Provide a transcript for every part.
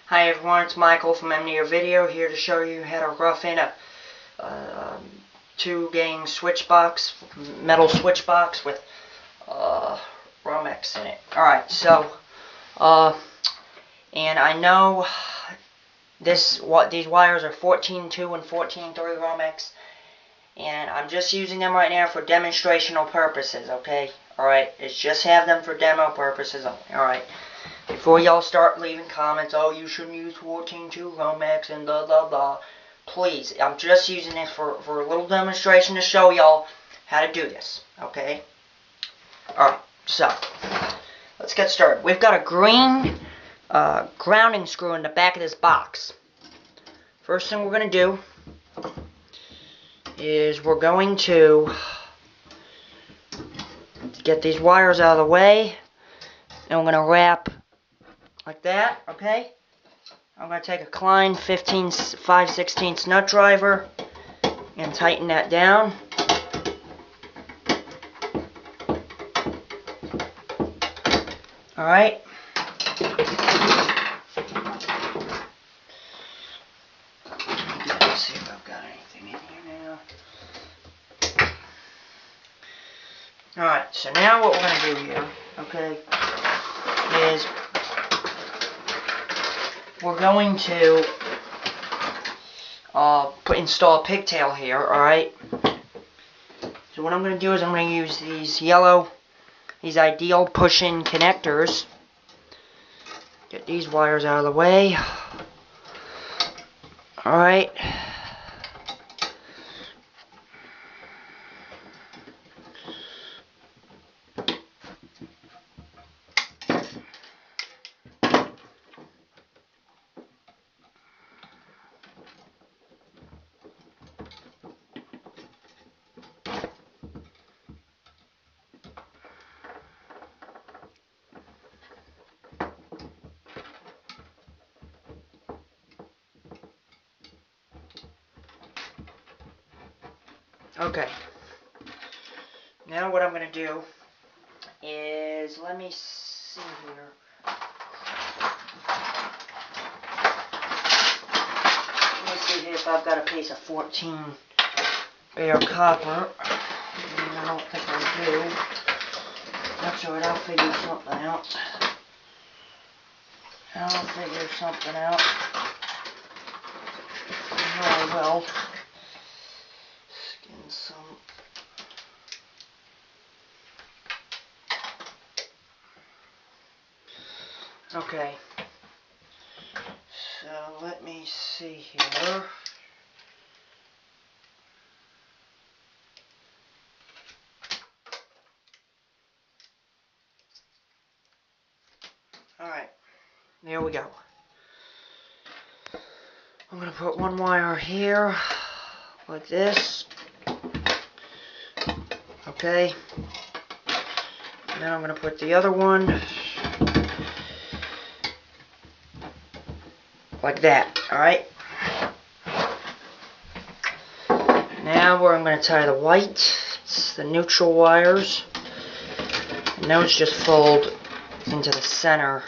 Hi everyone, it's Michael from MNear Video here to show you how to rough in a 2-gang switch box, metal switch box with Romex in it. Alright, so and I know these wires are 14.2 and 14.3 Romex, and I'm just using them right now for demonstrational purposes, okay? Alright, it's just have them for demo purposes only, alright? Before y'all start leaving comments, oh, you shouldn't use 14.2 Romex and blah blah blah. Please, I'm just using this for a little demonstration to show y'all how to do this, okay? Alright, so, let's get started. We've got a green grounding screw in the back of this box. First thing we're going to do is we're going to get these wires out of the way, and we're going to wrap like that, okay? I'm going to take a Klein 5/16 nut driver and tighten that down. Alright. Let's see if I've got anything in here now. Alright, so now what we're going to do here, okay, is we're going to install a pigtail here, alright? So what I'm going to do is I'm going to use these ideal push-in connectors. Get these wires out of the way. Alright. Okay, now what I'm going to do is, let me see here. Let me see here if I've got a piece of 14 bare copper. I don't think I do. That's alright, I'll figure something out. I know I will. Some okay, so let me see here. Alright, there we go. I'm going to put one wire here like this. Okay, now I'm going to put the other one like that, alright? Now where I'm going to tie the white, it's the neutral wires, and those just fold into the center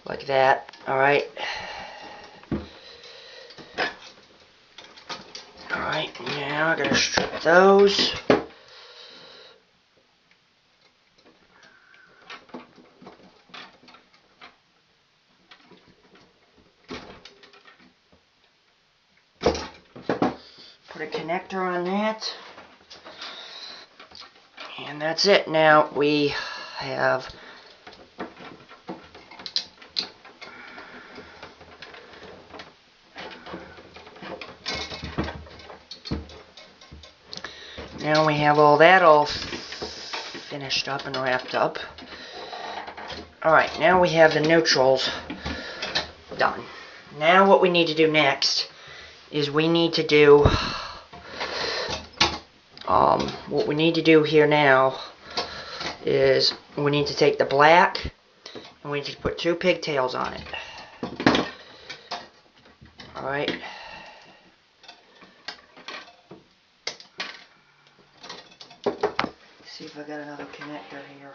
like that, alright? Alright, now I'm going to strip those. Put a connector on that, and that's it. Now we have all that all finished up and wrapped up. Alright, now we have the neutrals done. Now what we need to do next is we need to do what we need to do here now is we need to take the black and we need to put 2 pigtails on it. Alright. See if I got another connector here.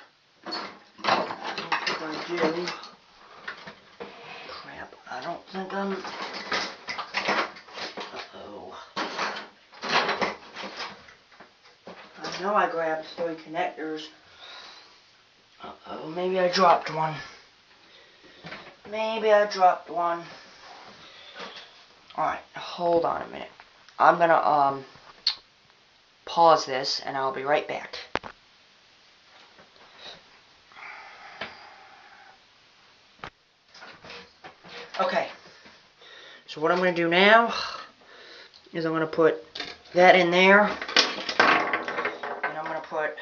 I don't think I do. Crap. I don't think I'm... Uh-oh. I know I grabbed 3 connectors. Uh-oh, maybe I dropped one. Maybe I dropped one. Alright, hold on a minute. I'm gonna, pause this, and I'll be right back. Okay, so what I'm going to do now is I'm going to put that in there, and I'm going to put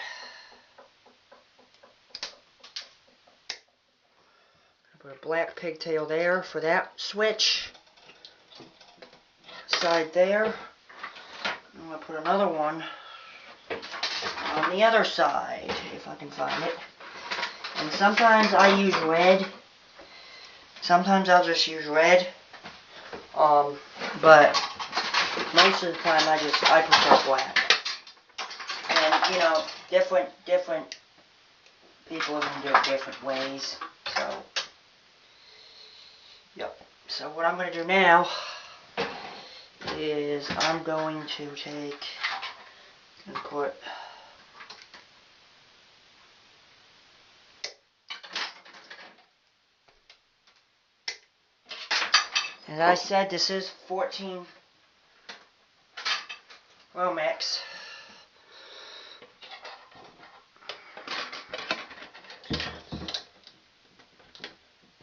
a black pigtail there for that switch, side there. I'm going to put another one on the other side, if I can find it. And sometimes I use red. Sometimes I'll just use red. But most of the time I prefer black. And you know, different people are gonna do it different ways. So yep. So what I'm gonna do now is I'm going to take and put as I said, this is 14 Romex.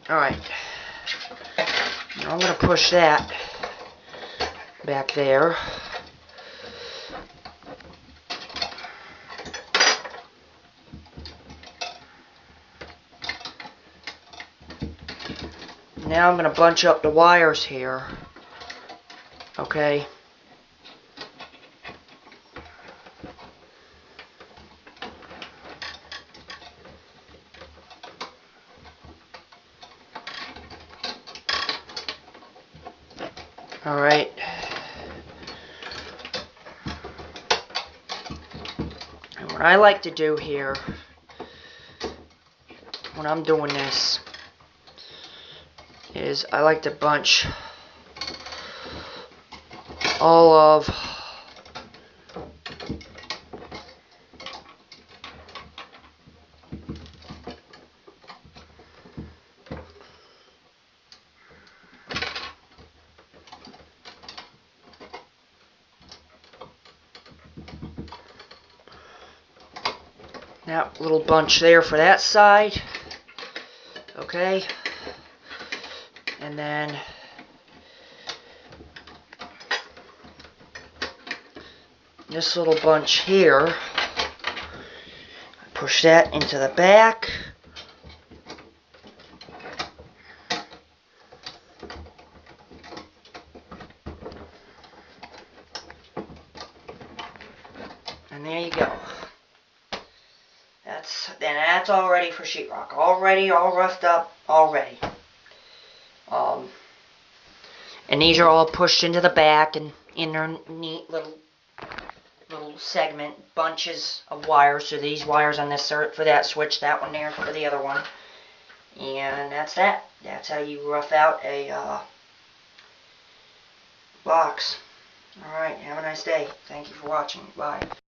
Alright. I'm going to push that back there. Now I'm going to bunch up the wires here. Okay. Alright. And what I like to do here, when I'm doing this, is I like to bunch all of that little bunch there for that side. Okay. And then this little bunch here, push that into the back. And there you go. That's all ready for sheetrock. All ready, all roughed up, all ready. And these are all pushed into the back and in their neat little segment bunches of wires. So these wires on this are for that switch, that one there for the other one. And that's that. That's how you rough out a box. Alright, have a nice day. Thank you for watching. Bye.